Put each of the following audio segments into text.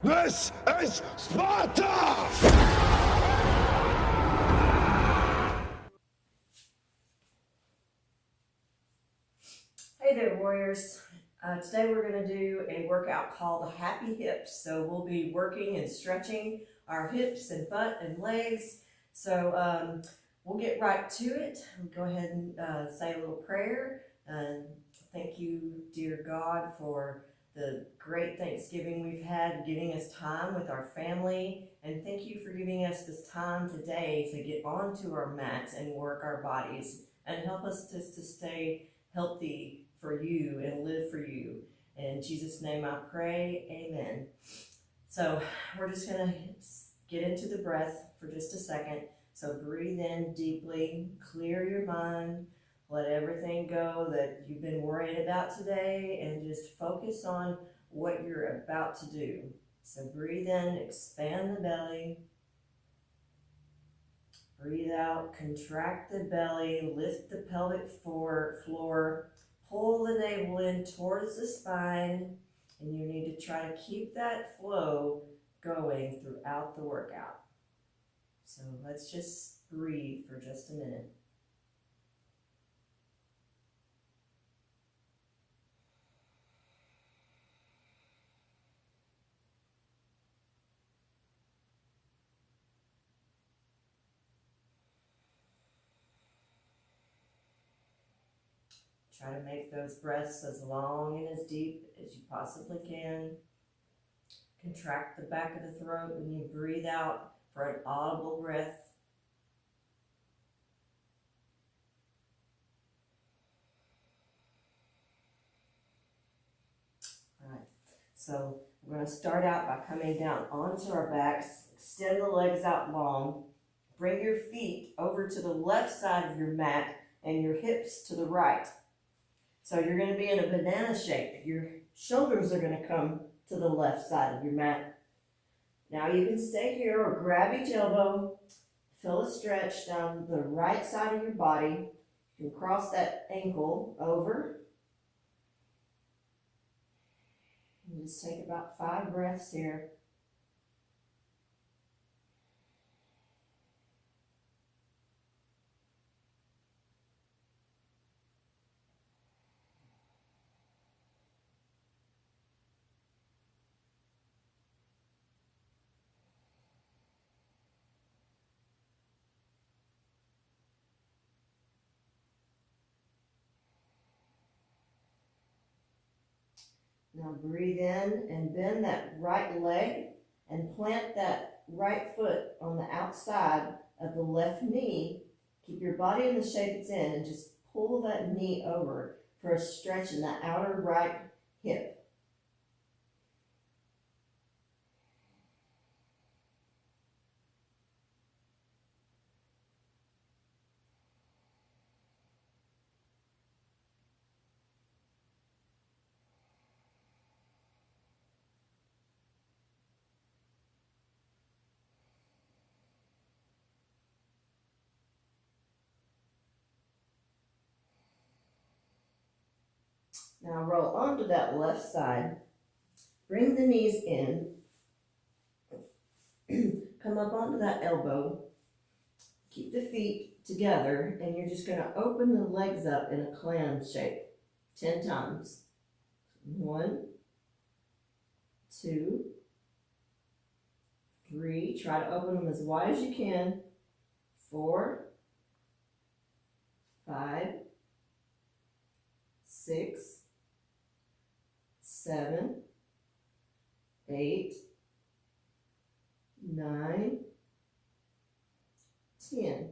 This is Sparta! Hey there, warriors. Today we're going to do a workout called Happy Hips. So we'll be working and stretching our hips and butt and legs. So we'll get right to it. Go ahead and say a little prayer. Thank you, dear God, for the great Thanksgiving we've had, giving us time with our family. And thank you for giving us this time today to get onto our mats and work our bodies and help us to stay healthy for you and live for you. In Jesus' name I pray, amen. So we're just going to get into the breath for just a second. So breathe in deeply, clear your mind, let everything go that you've been worried about today, and just focus on what you're about to do. So breathe in, expand the belly. Breathe out, contract the belly, lift the pelvic floor, pull the navel in towards the spine, and you need to try to keep that flow going throughout the workout. So let's just breathe for just a minute. Try to make those breaths as long and as deep as you possibly can. Contract the back of the throat when you breathe out for an audible breath. All right, so we're going to start out by coming down onto our backs, extend the legs out long, bring your feet over to the left side of your mat and your hips to the right. So you're going to be in a banana shape. Your shoulders are going to come to the left side of your mat. Now you can stay here or grab each elbow, feel a stretch down the right side of your body. You can cross that ankle over. And just take about 5 breaths here. Now breathe in and bend that right leg and plant that right foot on the outside of the left knee. Keep your body in the shape it's in and just pull that knee over for a stretch in the outer right hip. Now roll onto that left side. Bring the knees in. Come up onto that elbow. Keep the feet together, and you're just going to open the legs up in a clam shape 10 times. 1, 2, 3. Try to open them as wide as you can. 4, 5, 6, 7, 8, 9, 10.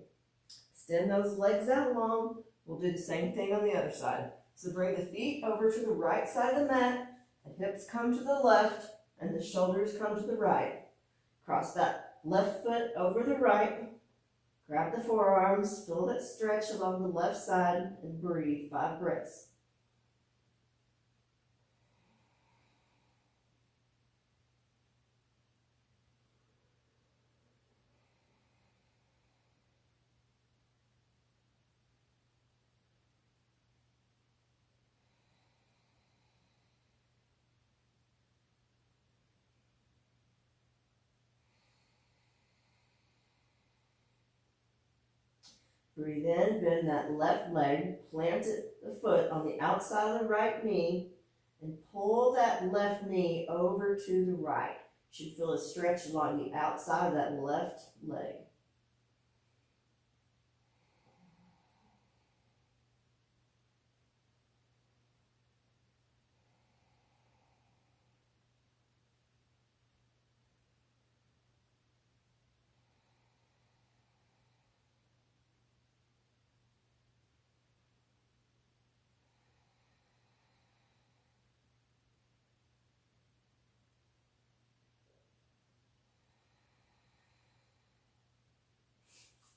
Extend those legs out long. We'll do the same thing on the other side. So bring the feet over to the right side of the mat. The hips come to the left and the shoulders come to the right. Cross that left foot over the right. Grab the forearms. Feel that stretch along the left side and breathe 5 breaths. Breathe in, bend that left leg, plant the foot on the outside of the right knee, and pull that left knee over to the right. You should feel a stretch along the outside of that left leg.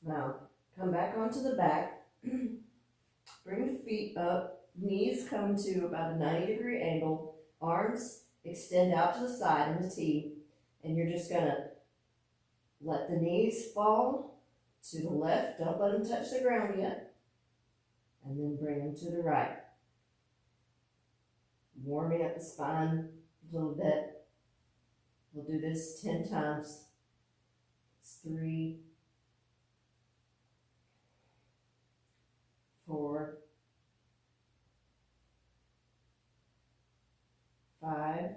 Now, come back onto the back. Bring the feet up, knees come to about a 90-degree angle, arms extend out to the side in the T, and you're just going to let the knees fall to the left. Don't let them touch the ground yet. And then bring them to the right. Warming up the spine a little bit. We'll do this 10 times. It's 3, 4, 5,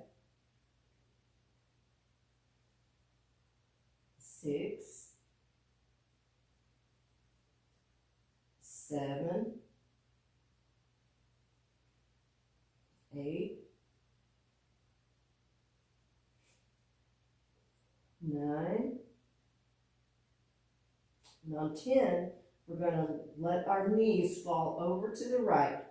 6, 7, 8, 9. Now 10, we're going to let our knees fall over to the right.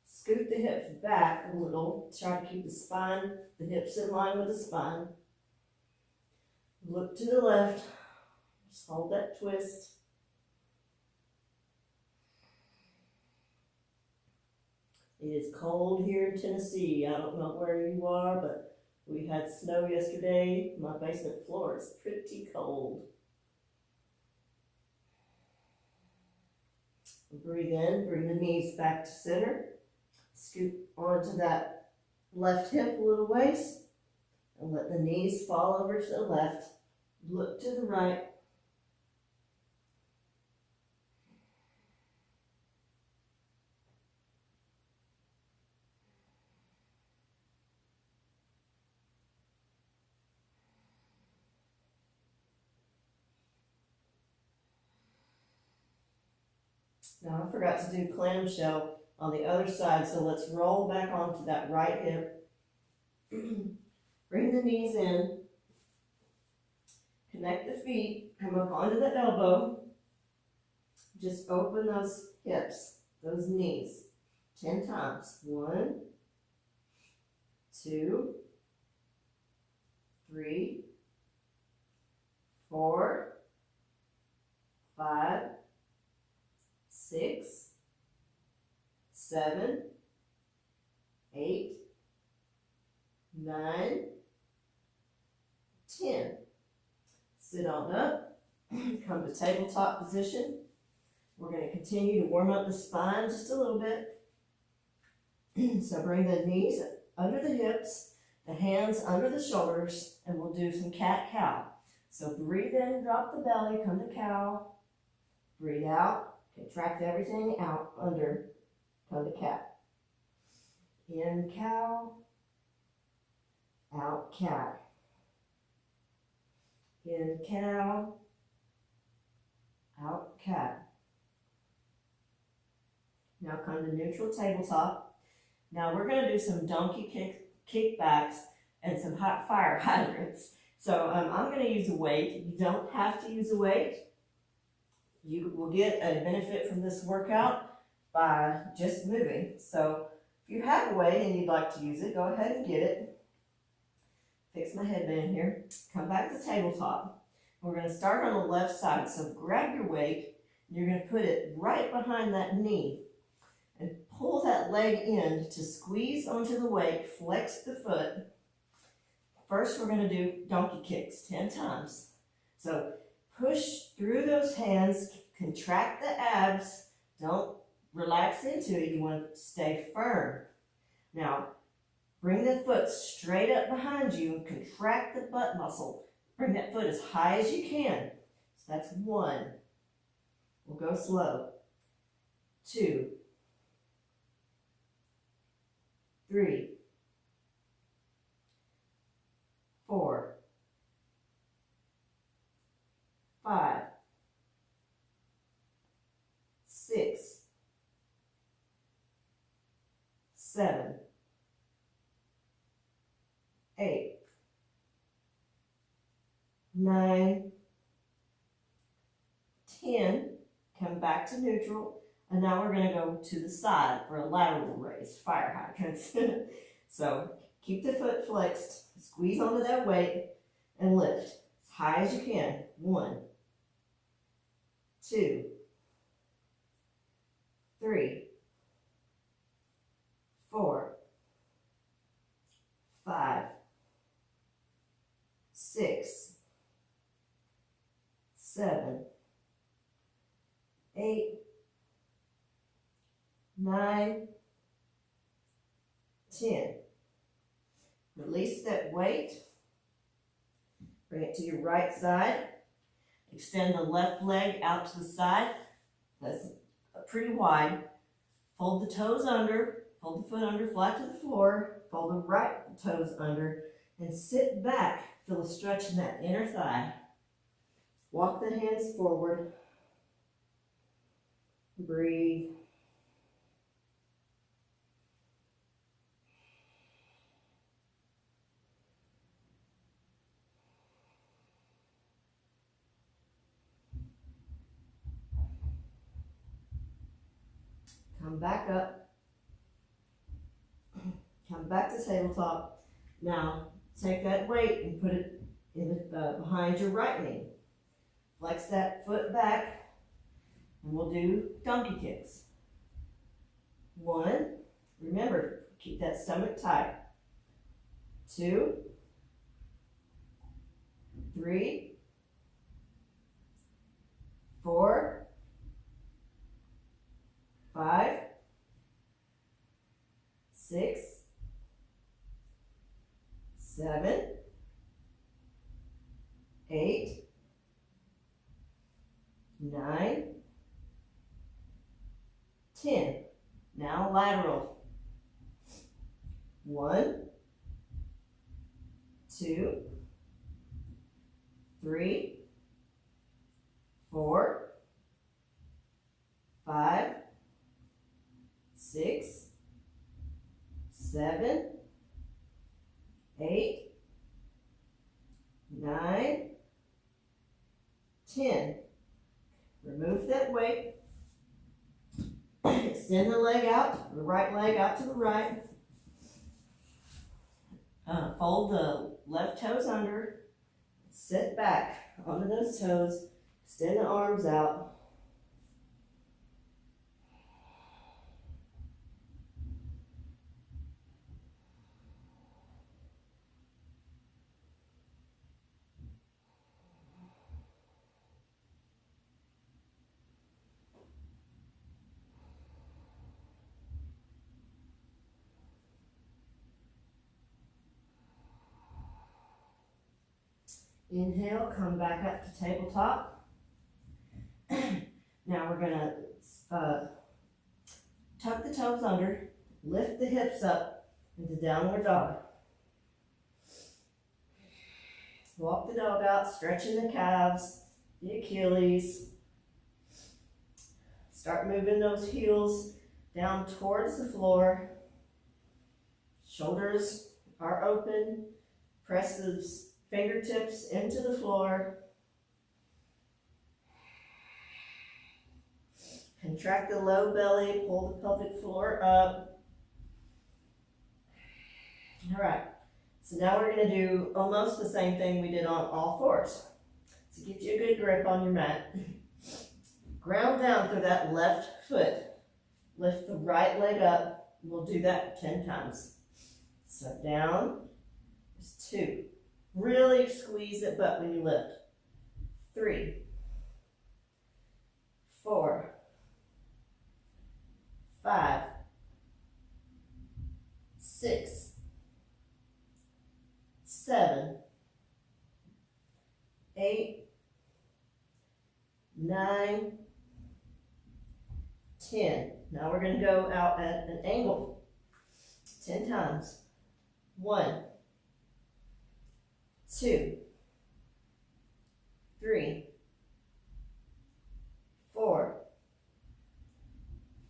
Scoot the hips back a little. Try to keep the spine, the hips in line with the spine. Look to the left. Just hold that twist. It is cold here in Tennessee. I don't know where you are, but we had snow yesterday. My basement floor is pretty cold. Breathe in, bring the knees back to center. Scoot onto that left hip a little ways. And let the knees fall over to the left. Look to the right. Now I forgot to do clamshell on the other side, so let's roll back onto that right hip. Bring the knees in. Connect the feet. Come up onto the elbow. Just open those hips, those knees, 10 times. 1, 2, 3, 4, 5, 6, 7, 8, 9, 10. Sit on up, come to tabletop position. We're going to continue to warm up the spine just a little bit. So bring the knees under the hips, the hands under the shoulders, and we'll do some cat-cow. So breathe in, drop the belly, come to cow. Breathe out, contract everything out under, come to cat. In cow, out cat. In cow, out cat. Now come to neutral tabletop. Now we're going to do some donkey kickbacks and some hot fire hydrants. So I'm going to use a weight. You don't have to use a weight. You will get a benefit from this workout by just moving. So if you have a weight and you'd like to use it, go ahead and get it. Fix my headband here. Come back to tabletop. We're going to start on the left side. So grab your weight. And you're going to put it right behind that knee. And pull that leg in to squeeze onto the weight. Flex the foot. First, we're going to do donkey kicks 10 times. So push through those hands. Contract the abs. Don't relax into it. You want to stay firm. Now, bring the foot straight up behind you and contract the butt muscle. Bring that foot as high as you can. So that's 1. We'll go slow. 2, 3, 4, 5, 6, 7, 8, 9, 10. Come back to neutral. And now we're going to go to the side for a lateral raise, fire hydrants. So keep the foot flexed, squeeze onto that weight, and lift as high as you can. 1, 2, 3, 4, 5, 6, 7, 8, 9, 10. Release that weight. Bring it to your right side. Extend the left leg out to the side. That's pretty wide. Fold the toes under. Fold the foot under flat to the floor. Fold the right toes under. And sit back. Feel a stretch in that inner thigh. Walk the hands forward. Breathe. Come back up. Come back to tabletop. Now take that weight and put it in behind your right knee. Flex that foot back, and we'll do donkey kicks. 1, remember, keep that stomach tight. 2, 3, 4, 5, 6, 7, 8, 9, 10. Now lateral. 1, 2, 3, 4, 5, 6, 7, 8, 9, 10. Remove that weight. Extend the leg out, the right leg out to the right. Fold the left toes under. Sit back onto those toes. Extend the arms out. Inhale, come back up to tabletop. Now we're going to tuck the toes under, lift the hips up into downward dog. Walk the dog out, stretching the calves, the Achilles. Start moving those heels down towards the floor. Shoulders are open. Press those fingertips into the floor. Contract the low belly, pull the pelvic floor up. All right, so now we're going to do almost the same thing we did on all fours. So get you a good grip on your mat. Ground down through that left foot. Lift the right leg up. We'll do that 10 times. So down is 2. Really squeeze that butt when you lift. 3, 4, 5, 6, 7, 8, 9, 10. Now we're going to go out at an angle 10 times. 1, 2, 3, 4,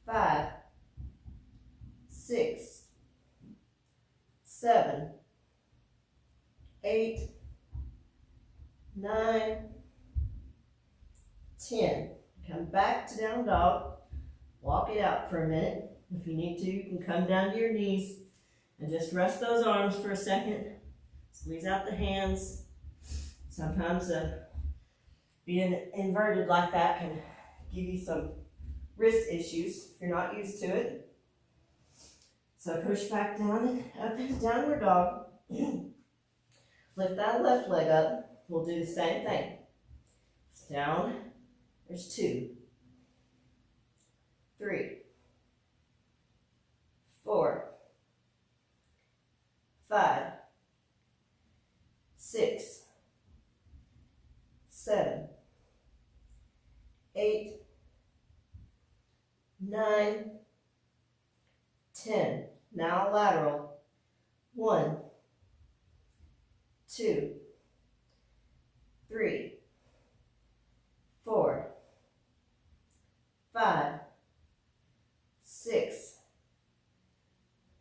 5, 6, 7, 8, 9, 10. Come back to down dog. Walk it out for a minute. If you need to, you can come down to your knees and just rest those arms for a second. Squeeze out the hands. Sometimes being inverted like that can give you some wrist issues if you're not used to it. So push back down and up into downward dog. Lift that left leg up. We'll do the same thing. Down. There's 2, 3, 4, 5, 6, 7, 8, 9, 10. Now lateral. 1, 2, 3, 4, 5, 6,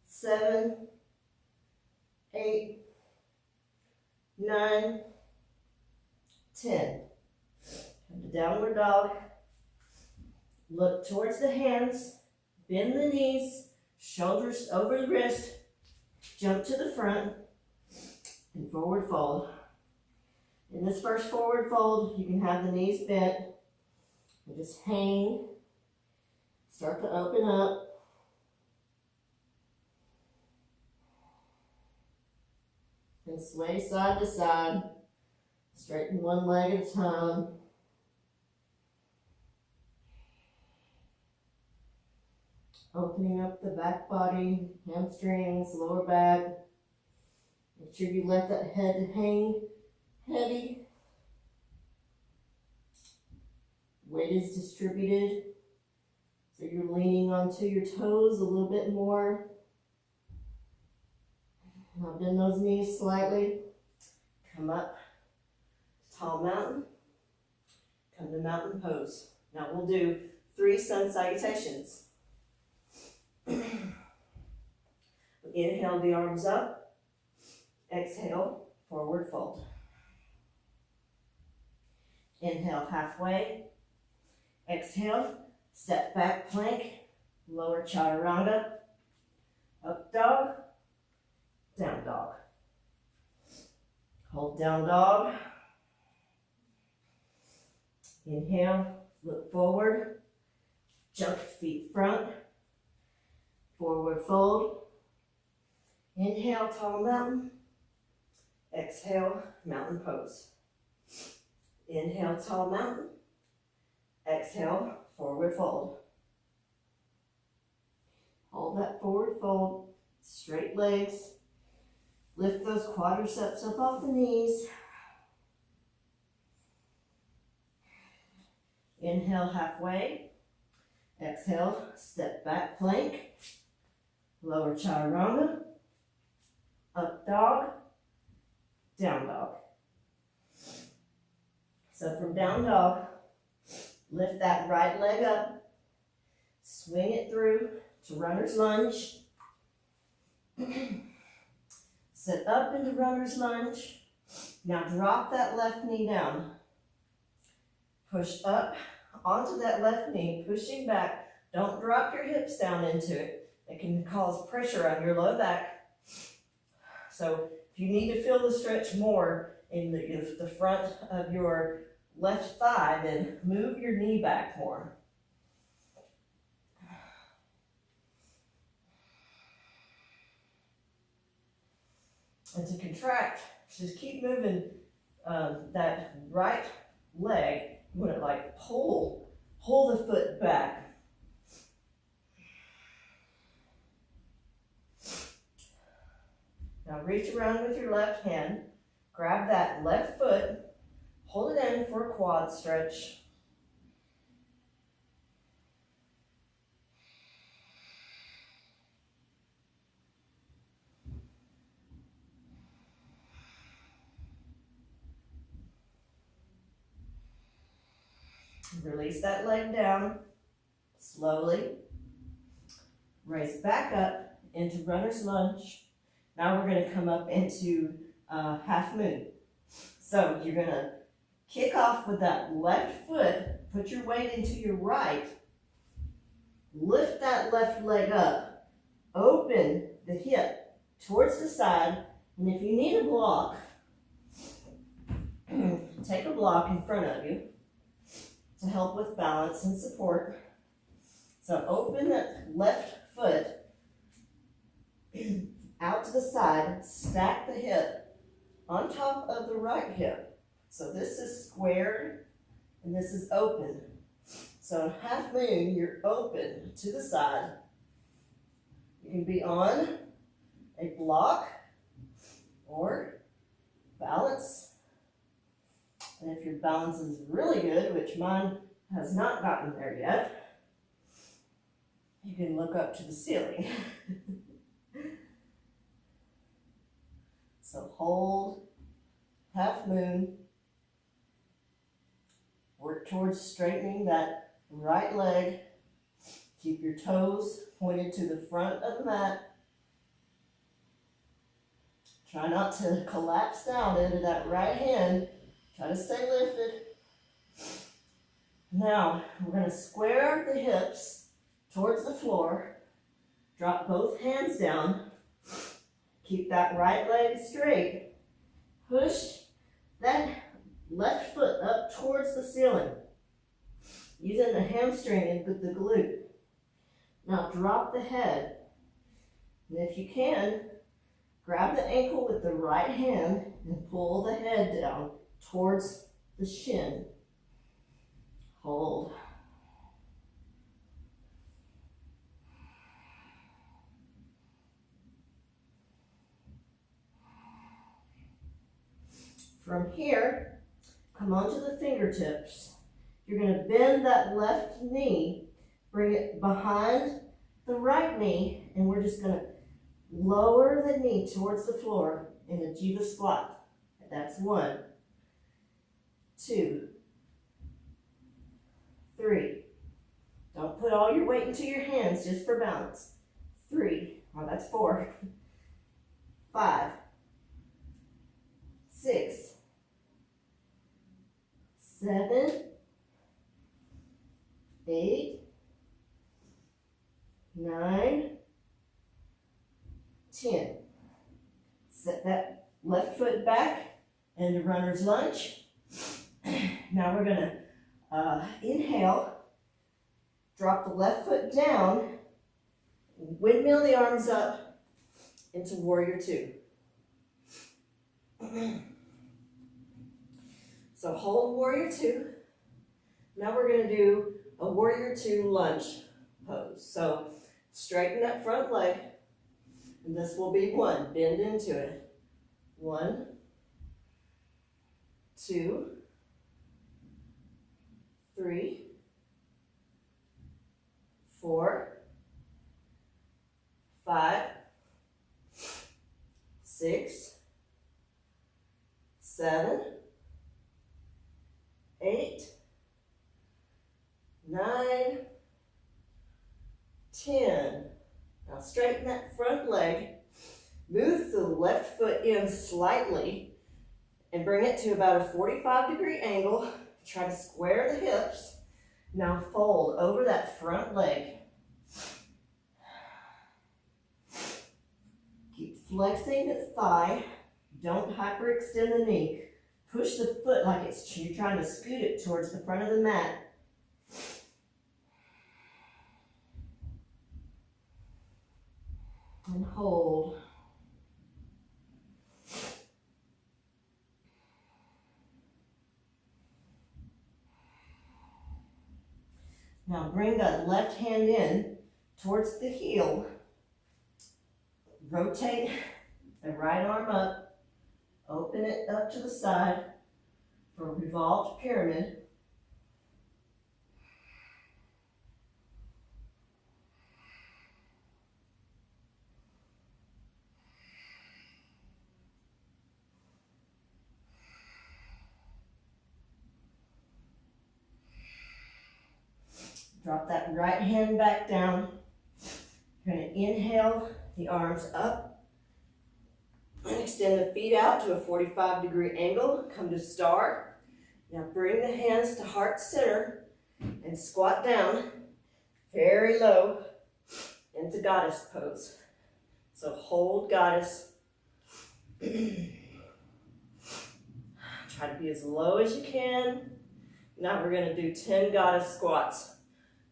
7, 8, 9, 10. Come to downward dog. Look towards the hands. Bend the knees. Shoulders over the wrist. Jump to the front. And forward fold. In this first forward fold, you can have the knees bent. And just hang. Start to open up. And sway side to side. Straighten one leg at a time. Opening up the back body, hamstrings, lower back. Make sure you let that head hang heavy. Weight is distributed, so you're leaning onto your toes a little bit more. Now bend those knees slightly. Come up, tall mountain. Come to mountain pose. Now we'll do 3 sun salutations. Inhale the arms up. Exhale, forward fold. Inhale halfway. Exhale, step back plank, lower chaturanga, up dog, down dog. Hold down dog. Inhale, look forward, jump feet front, forward fold. Inhale, tall mountain. Exhale, mountain pose. Inhale, tall mountain. Exhale, forward fold. Hold that forward fold, straight legs. Lift those quadriceps up off the knees. Inhale halfway. Exhale, step back plank. Lower chaturanga. Up dog. Down dog. So from down dog, lift that right leg up. Swing it through to runner's lunge. Sit up into runner's lunge. Now drop that left knee down. Push up onto that left knee, pushing back. Don't drop your hips down into it. It can cause pressure on your low back. So if you need to feel the stretch more in the front of your left thigh, then move your knee back more. And to contract, just keep moving that right leg. You want to like pull the foot back. Now reach around with your left hand, grab that left foot, hold it in for a quad stretch. Release that leg down, slowly. Raise back up into runner's lunge. Now we're going to come up into half moon. So you're going to kick off with that left foot, put your weight into your right, lift that left leg up, open the hip towards the side, and if you need a block, take a block in front of you to help with balance and support. So open that left foot out to the side, stack the hip on top of the right hip. So this is squared and this is open. So in half moon, you're open to the side. You can be on a block or balance. And if your balance is really good, which mine has not gotten there yet, you can look up to the ceiling. So hold, half moon, work towards straightening that right leg. Keep your toes pointed to the front of the mat. Try not to collapse down into that right hand. Try to stay lifted. Now, we're going to square the hips towards the floor. Drop both hands down. Keep that right leg straight. Push that left foot up towards the ceiling, using the hamstring and the glute. Now drop the head. And if you can, grab the ankle with the right hand and pull the head down towards the shin. Hold. From here, come onto the fingertips. You're going to bend that left knee, bring it behind the right knee, and we're just going to lower the knee towards the floor in a jiva squat. That's 1, 2, 3. Don't put all your weight into your hands just for balance. 3, oh, that's 4, 5, 6, 7, 8, 9, 10. Set that left foot back into runner's lunge. Now we're going to inhale, drop the left foot down, windmill the arms up into warrior 2. So hold warrior 2. Now we're going to do a warrior 2 lunge pose. So straighten that front leg, and this will be 1. Bend into it. 1, 2, 3, 4, 5, 6, 7, 8, 9, 10. Now straighten that front leg. Move the left foot in slightly and bring it to about a 45-degree angle. Try to square the hips. Now fold over that front leg. Keep flexing the thigh. Don't hyperextend the knee. Push the foot like you're trying to scoot it towards the front of the mat. And hold. Now bring that left hand in towards the heel. Rotate the right arm up. Open it up to the side for a revolved pyramid. Drop that right hand back down. You're going to inhale the arms up and extend the feet out to a 45-degree angle. Come to star. Now bring the hands to heart center and squat down very low into goddess pose. So hold goddess. Try to be as low as you can. Now we're going to do 10 goddess squats.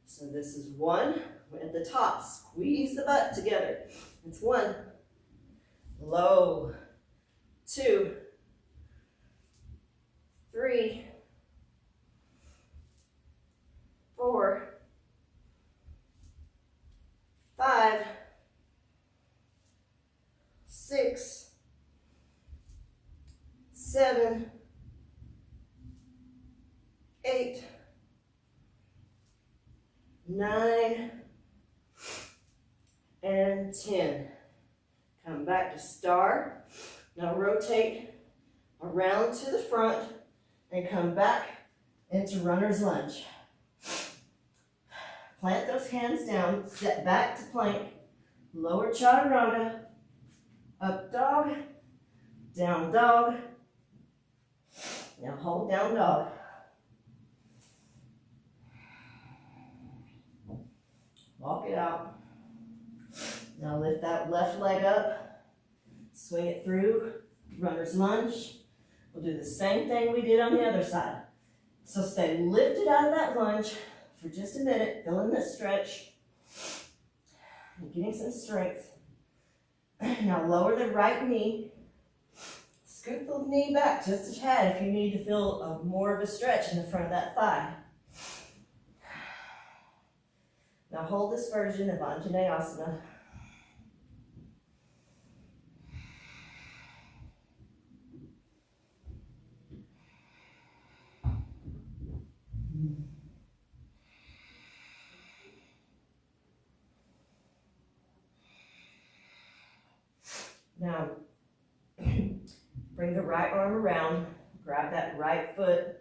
So this is 1. At the top, squeeze the butt together. It's 1. Low. 2. 3. 4. 5. 6. 7. 8. 9. And 10. Come back to star. Now rotate around to the front and come back into runner's lunge. Plant those hands down, step back to plank, lower chaturanga, up dog, down dog. Now hold down dog. Walk it out. Now lift that left leg up, swing it through, runner's lunge. We'll do the same thing we did on the other side. So stay lifted out of that lunge for just a minute, feeling this stretch, and getting some strength. Now lower the right knee, scoop the knee back just a tad if you need to feel more of a stretch in the front of that thigh. Now hold this version of asana. Now, bring the right arm around, grab that right foot,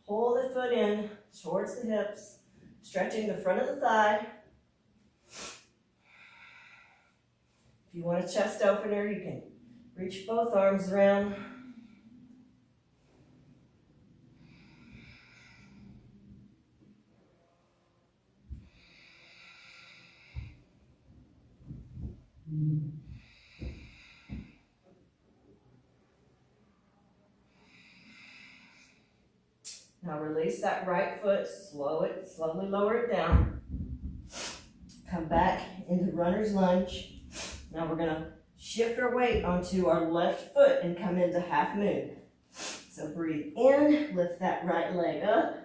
pull the foot in towards the hips, stretching the front of the thigh. If you want a chest opener, you can reach both arms around. Now release that right foot, slowly lower it down. Come back into runner's lunge. Now we're going to shift our weight onto our left foot and come into half moon. So breathe in, lift that right leg up,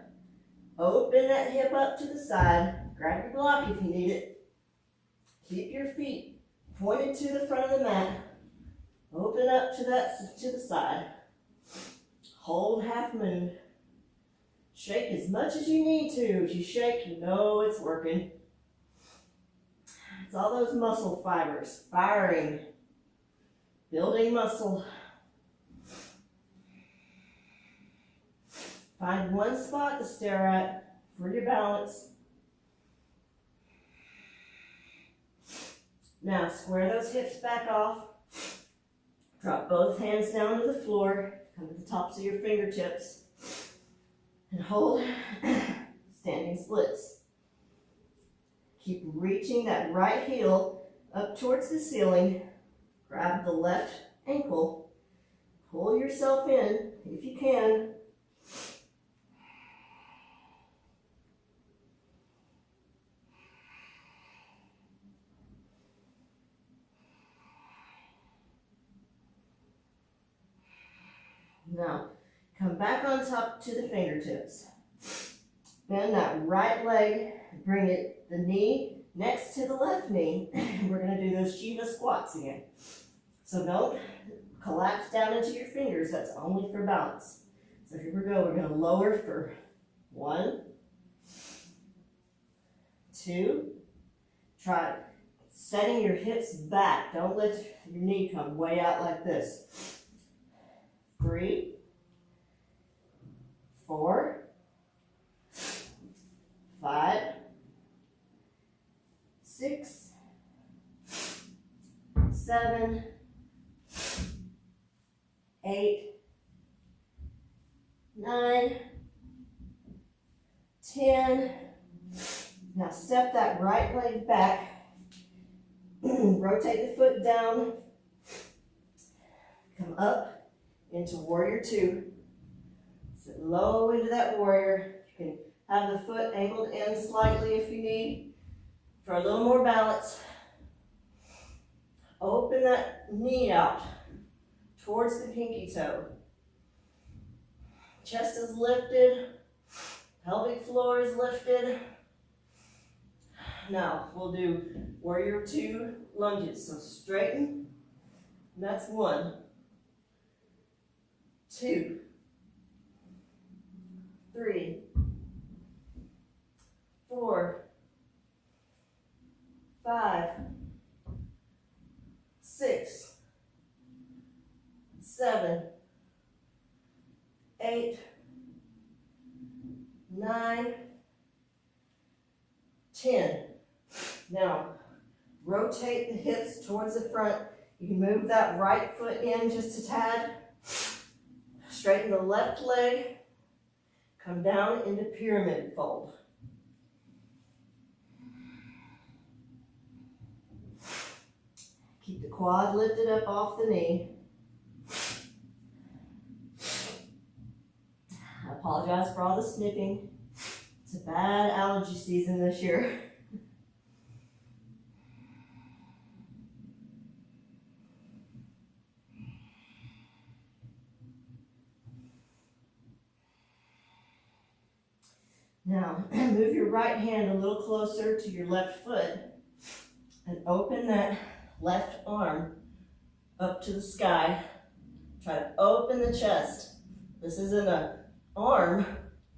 open that hip up to the side, grab your block if you need it. Keep your feet pointed to the front of the mat, open up to the side, hold half moon. Shake as much as you need to. If you shake, you know it's working. It's all those muscle fibers firing, building muscle. Find one spot to stare at for your balance. Now square those hips back off. Drop both hands down to the floor. Come to the tops of your fingertips. And hold standing splits. Keep reaching that right heel up towards the ceiling. Grab the left ankle. Pull yourself in if you can. Now, come back on top to the fingertips. Bend that right leg, bring the knee next to the left knee. We're going to do those Shiva squats again. So don't collapse down into your fingers. That's only for balance. So here we go. We're going to lower for 1, 2. Try setting your hips back. Don't let your knee come way out like this. 3, 4, 5, 7, 8, 9, 10. Now step that right leg back. Rotate the foot down. Come up into warrior 2. Sit low into that warrior. You can have the foot angled in slightly if you need for a little more balance. Open that knee out towards the pinky toe. Chest is lifted. Pelvic floor is lifted. Now we'll do warrior 2 lunges. So straighten. And that's 1, 2, 3, 4, 5, 6, 7, 8, 9, 10. Now, rotate the hips towards the front. You can move that right foot in just a tad. Straighten the left leg. Come down into pyramid fold. Keep the quad lifted up off the knee. I apologize for all the snipping. It's a bad allergy season this year. Now, move your right hand a little closer to your left foot and open that left arm up to the sky. Try to open the chest. This isn't an arm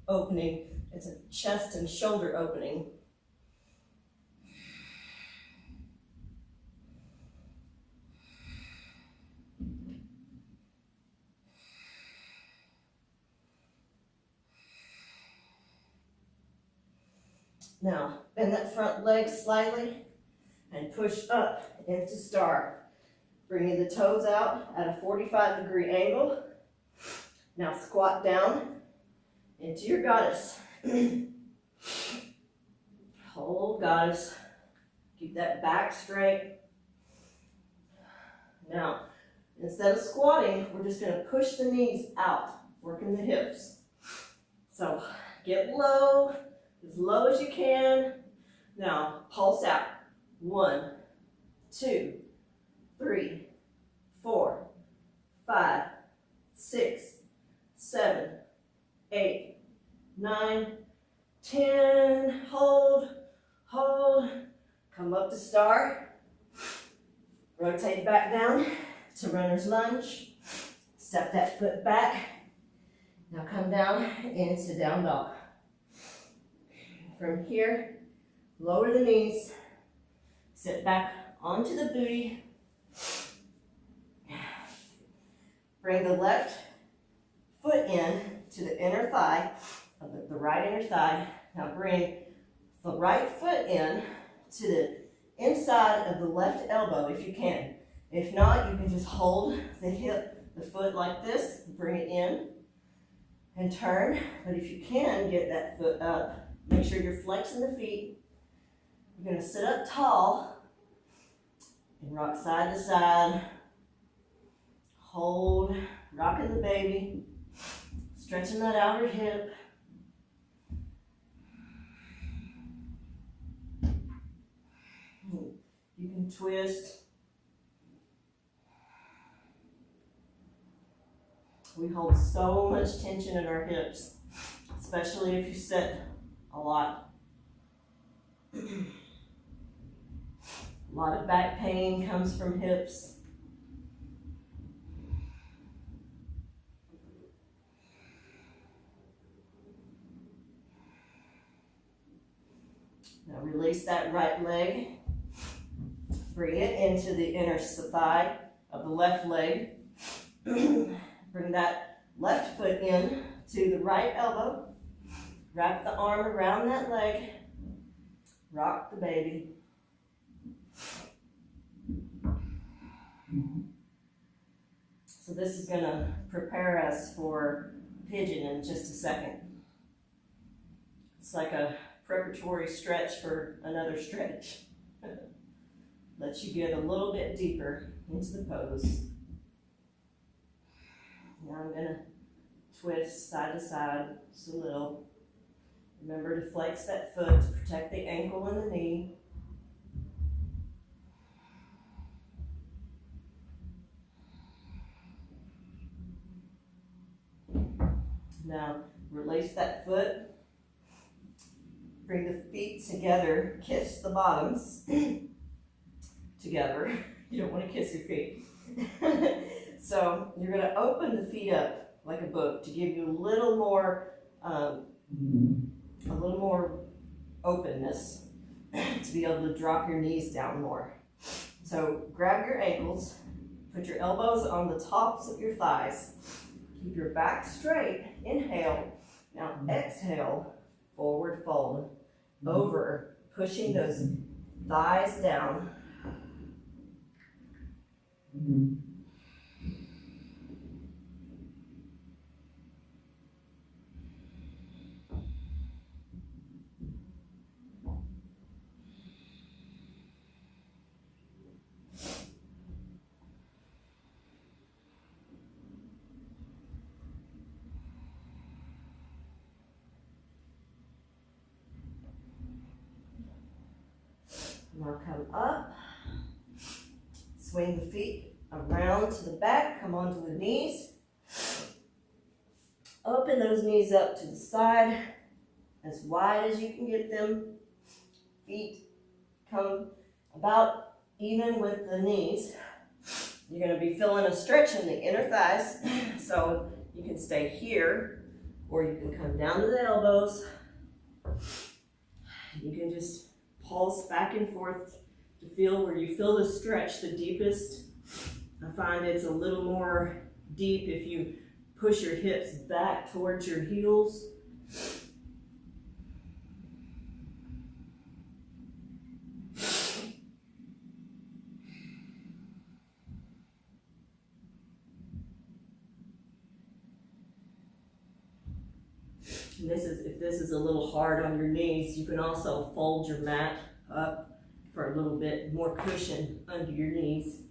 opening, it's a chest and shoulder opening. Now, bend that front leg slightly and push up into star. Bringing the toes out at a 45-degree angle. Now squat down into your goddess. Hold goddess. Keep that back straight. Now, instead of squatting, we're just going to push the knees out, working the hips. So, get low, as low as you can. Now, pulse out. 1, 2, 3, 4, 5, 6, 7, 8, 9, 10. Hold, hold. Come up to star. Rotate back down to runner's lunge. Step that foot back. Now come down into down dog. From here, lower the knees. Sit back onto the booty. Bring the left foot in to the inner thigh, the right inner thigh. Now bring the right foot in to the inside of the left elbow if you can. If not, you can just hold the hip, the foot like this, bring it in and turn. But if you can get that foot up, make sure you're flexing the feet. You're going to sit up tall and rock side to side. Hold, rocking the baby, stretching that outer hip. You can twist. We hold so much tension in our hips, especially if you sit a lot. A lot of back pain comes from hips. Now release that right leg. Bring it into the inner thigh of the left leg. Bring that left foot in to the right elbow. Wrap the arm around that leg. Rock the baby. So this is gonna prepare us for pigeon in just a second. It's like a preparatory stretch for another stretch. Lets you get a little bit deeper into the pose. Now I'm gonna twist side to side just a little. Remember to flex that foot to protect the ankle and the knee. Now release that foot. Bring the feet together. Kiss the bottoms together. You don't want to kiss your feet. So you're going to open the feet up like a book to give you a little more openness to be able to drop your knees down more. So grab your ankles, put your elbows on the tops of your thighs, keep your back straight, inhale, now exhale, forward fold, over, pushing those thighs down. Now come up, swing the feet around to the back, come onto the knees. Open those knees up to the side, as wide as you can get them. Feet come about even with the knees. You're going to be feeling a stretch in the inner thighs, so you can stay here, or you can come down to the elbows. You can just pulse back and forth to feel where you feel the stretch the deepest. I find it's a little more deep if you push your hips back towards your heels. And if this is a little hard on your knees, you can also fold your mat up for a little bit more cushion under your knees.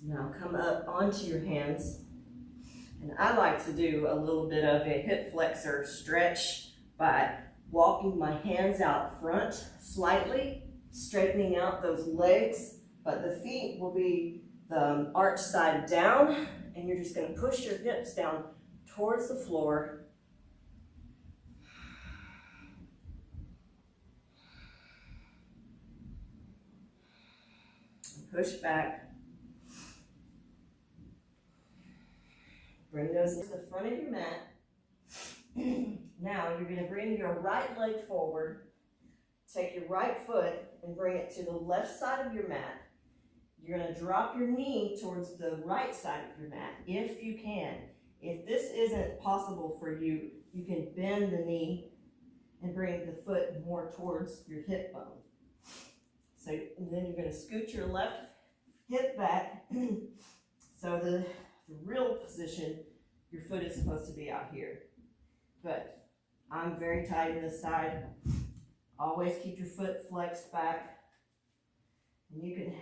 Now come up onto your hands. And I like to do a little bit of a hip flexor stretch by walking my hands out front slightly, straightening out those legs, but the feet will be the arch side down, and you're just going to push your hips down towards the floor. Push back. Bring those to the front of your mat. Now you're going to bring your right leg forward. Take your right foot and bring it to the left side of your mat. You're going to drop your knee towards the right side of your mat, if you can. If this isn't possible for you, you can bend the knee and bring the foot more towards your hip bone. So and then you're going to scoot your left hip back. So the real position, your foot is supposed to be out here. But I'm very tight in this side. Always keep your foot flexed back. And you can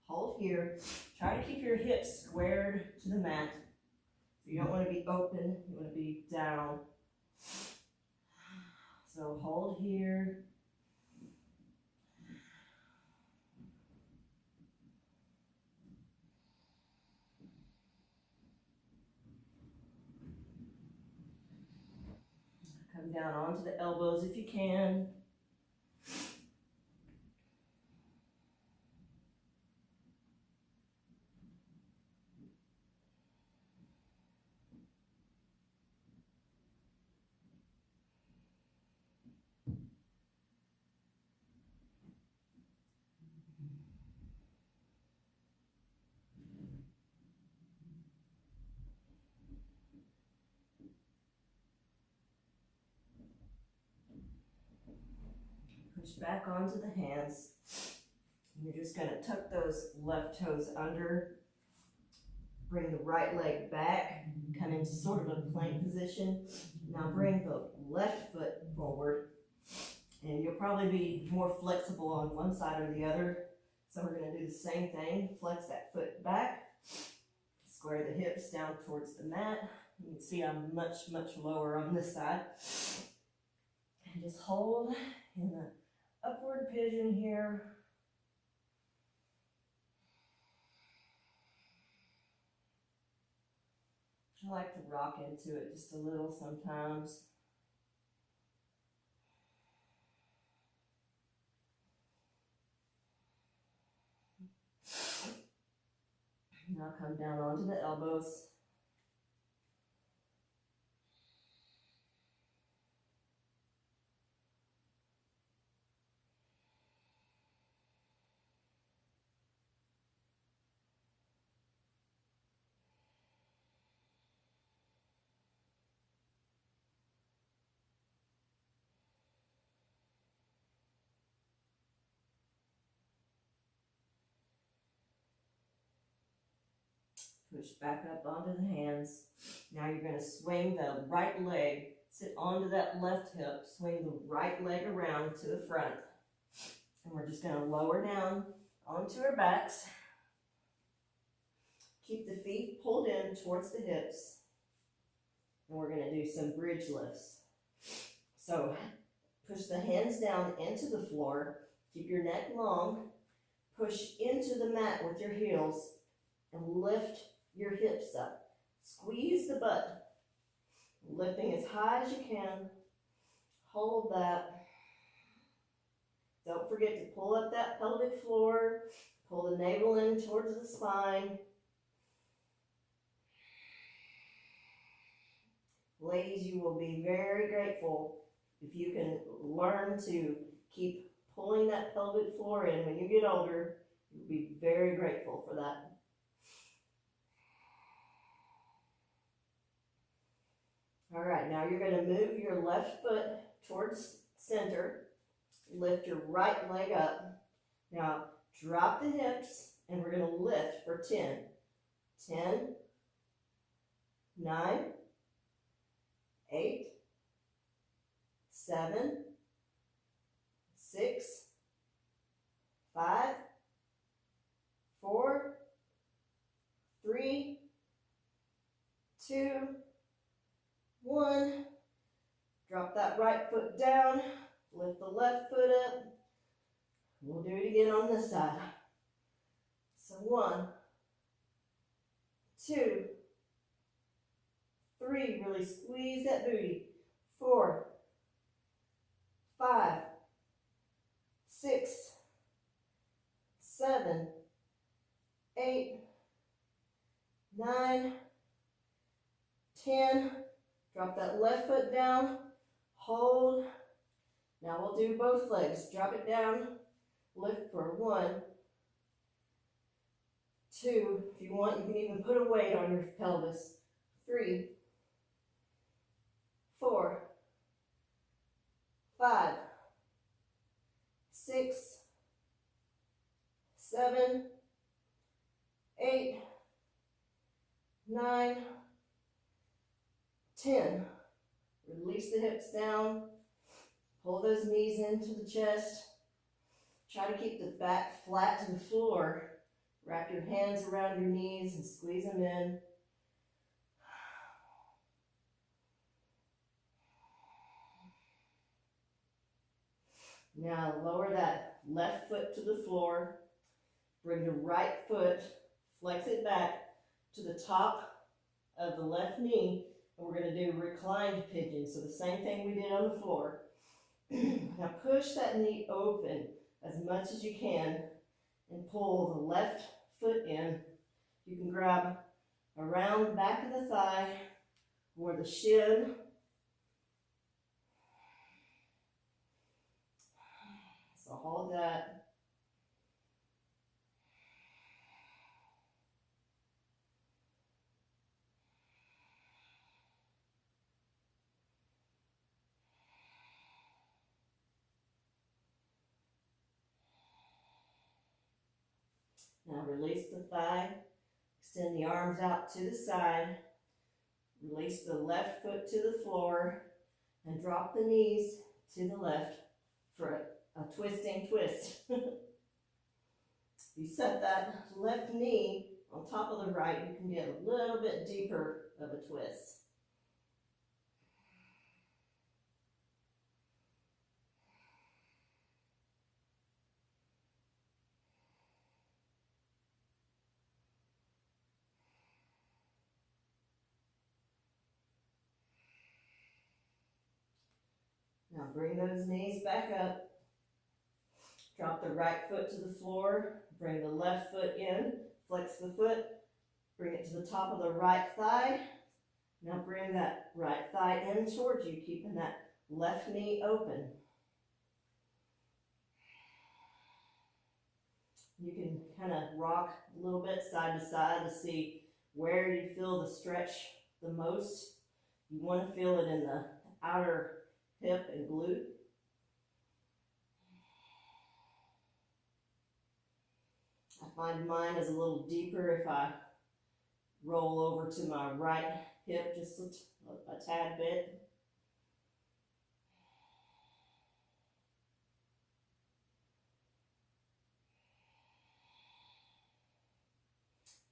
hold here. Try to keep your hips squared to the mat. So you don't want to be open, you want to be down. So hold here. Come down onto the elbows if you can. back onto the hands. You're just going to tuck those left toes under. Bring the right leg back. Come into sort of a plank position. Now bring the left foot forward. And you'll probably be more flexible on one side or the other. So we're going to do the same thing. Flex that foot back. Square the hips down towards the mat. You can see I'm much lower on this side. And just hold in the upward pigeon here. I like to rock into it just a little sometimes. Now come down onto the elbows. Push back up onto the hands. Now you're going to swing the right leg, sit onto that left hip, swing the right leg around to the front. And we're just going to lower down onto our backs. Keep the feet pulled in towards the hips. And we're going to do some bridge lifts. So push the hands down into the floor. Keep your neck long. Push into the mat with your heels and lift your hips up. Squeeze the butt. Lifting as high as you can. Hold that. Don't forget to pull up that pelvic floor. Pull the navel in towards the spine. Ladies, you will be very grateful if you can learn to keep pulling that pelvic floor in when you get older. You'll be very grateful for that. All right, now you're going to move your left foot towards center. Lift your right leg up. Now drop the hips and we're going to lift for 10. 10, 9, 8, 7, 6, 5, 4, 3, 2, 1. Drop that right foot down. Lift the left foot up. We'll do it again on this side. So 1, 2, 3. Really squeeze that booty. 4, 5, 6, 7, 8, 9, 10. Drop that left foot down. Hold. Now we'll do both legs. Drop it down. Lift for 1, 2. If you want, you can even put a weight on your pelvis. 3, 4, 5, 6, 7, 8, 9, 10. Release the hips down. Pull those knees into the chest. Try to keep the back flat to the floor. Wrap your hands around your knees and squeeze them in. Now lower that left foot to the floor. Bring the right foot, flex it back to the top of the left knee. And we're going to do reclined pigeon. So the same thing we did on the floor. Now push that knee open as much as you can and pull the left foot in. You can grab around the back of the thigh or the shin. So hold that. Now release the thigh, extend the arms out to the side, release the left foot to the floor, and drop the knees to the left for a twisting twist. You set that left knee on top of the right, you can get a little bit deeper of a twist. Now bring those knees back up. Drop the right foot to the floor, bring the left foot in, flex the foot, bring it to the top of the right thigh. Now bring that right thigh in towards you, keeping that left knee open. You can kind of rock a little bit side to side to see where you feel the stretch the most. You want to feel it in the outer hip and glute. I find mine is a little deeper if I roll over to my right hip just a tad bit.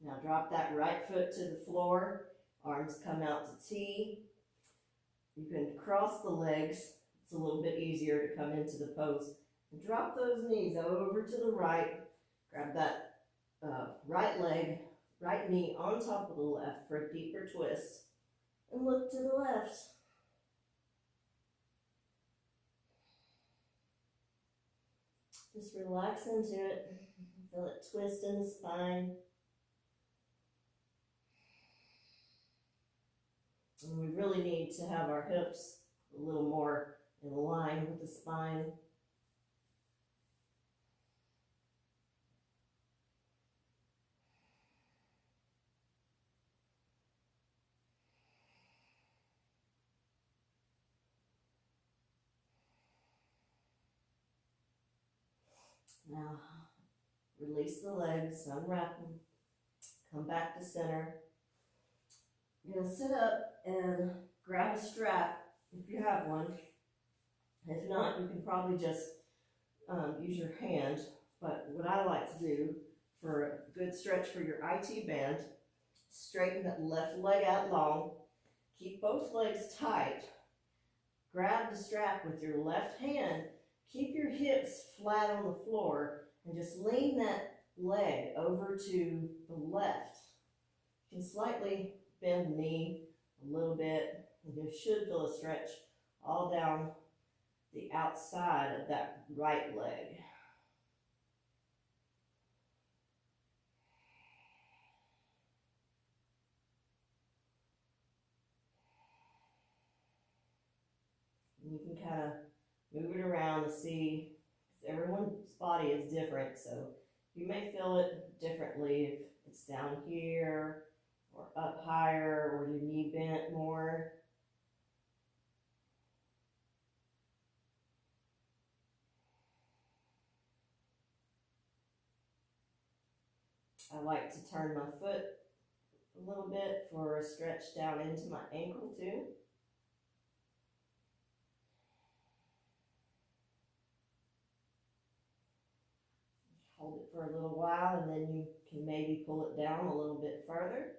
Now drop that right foot to the floor, arms come out to T. You can cross the legs, it's a little bit easier to come into the pose. And drop those knees over to the right, grab that right leg, right knee on top of the left for a deeper twist, and look to the left. Just relax into it, feel it twist in the spine. And we really need to have our hips a little more in line with the spine. Now, release the legs, unwrap them, come back to center. You're going to sit up and grab a strap if you have one. If not, you can probably just use your hand. But what I like to do for a good stretch for your IT band, straighten that left leg out long, keep both legs tight, grab the strap with your left hand, keep your hips flat on the floor, and just lean that leg over to the left. You can slightly bend the knee a little bit, and you should feel a stretch all down the outside of that right leg. And you can kind of move it around to see, everyone's body is different, so you may feel it differently if it's down here or up higher or your knee bent more. I like to turn my foot a little bit for a stretch down into my ankle too. Hold it for a little while and then you can maybe pull it down a little bit further.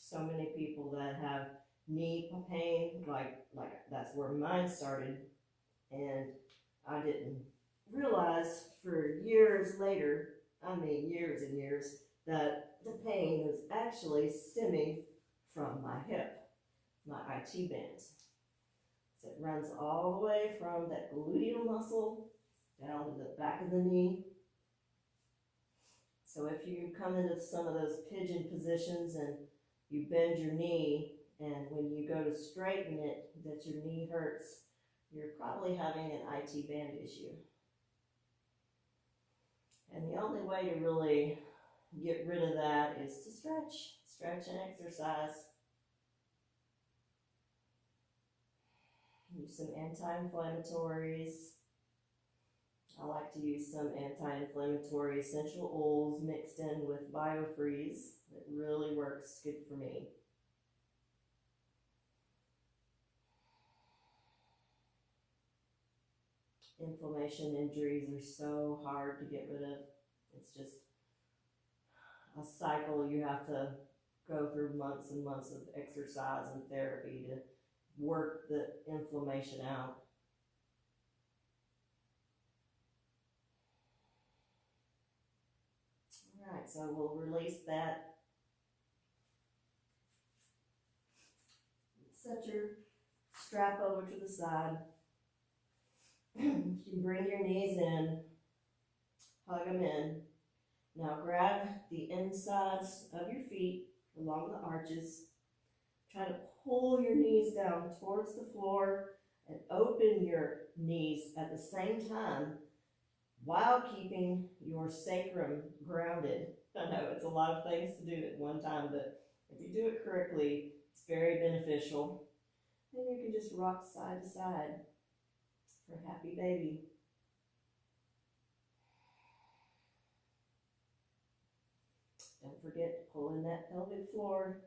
So many people that have knee pain, like that's where mine started, and I didn't realize for years later, I mean years and years, that the pain is actually stemming from my hip, my IT band. So it runs all the way from that gluteal muscle down to the back of the knee. So if you come into some of those pigeon positions and you bend your knee, and when you go to straighten it, that your knee hurts, you're probably having an IT band issue. And the only way to really get rid of that is to stretch and exercise. Use some anti-inflammatories. I like to use some anti-inflammatory essential oils mixed in with biofreeze. It really works good for me. Inflammation injuries are so hard to get rid of. It's just a cycle. You have to go through months and months of exercise and therapy to work the inflammation out. All right, so we'll release that. Set your strap over to the side. You can bring your knees in, hug them in. Now grab the insides of your feet along the arches. Try to pull your knees down towards the floor and open your knees at the same time while keeping your sacrum grounded. I know it's a lot of things to do at one time, but if you do it correctly, it's very beneficial. And you can just rock side to side for happy baby. Don't forget to pull in that pelvic floor.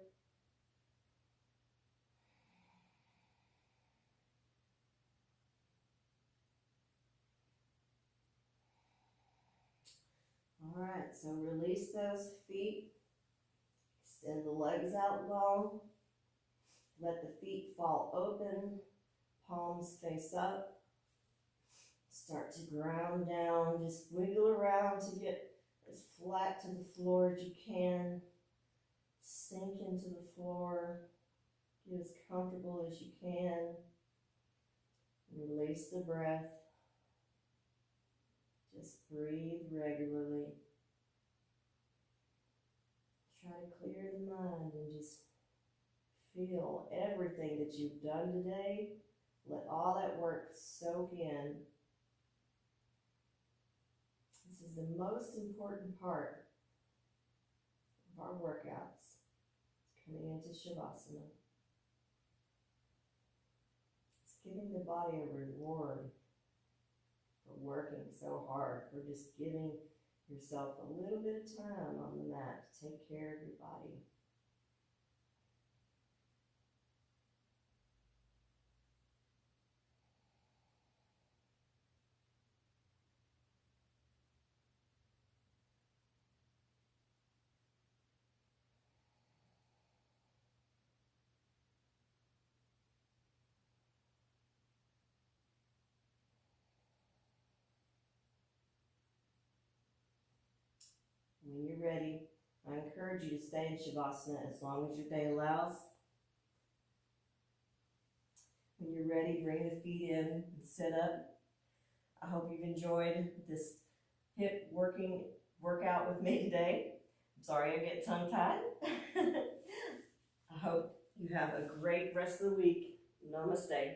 All right, so release those feet. Extend the legs out long. Let the feet fall open. Palms face up. Start to ground down. Just wiggle around to get as flat to the floor as you can. Sink into the floor. Get as comfortable as you can. Release the breath. Just breathe regularly. Try to clear the mind and just feel everything that you've done today. Let all that work soak in. This is the most important part of our workouts. It's coming into Shavasana. It's giving the body a reward for working so hard, for just giving yourself a little bit of time on the mat to take care of your body. When you're ready, I encourage you to stay in Shavasana as long as your day allows. When you're ready, bring the feet in and sit up. I hope you've enjoyed this hip workout with me today. I'm sorry I get tongue-tied. I hope you have a great rest of the week. Namaste.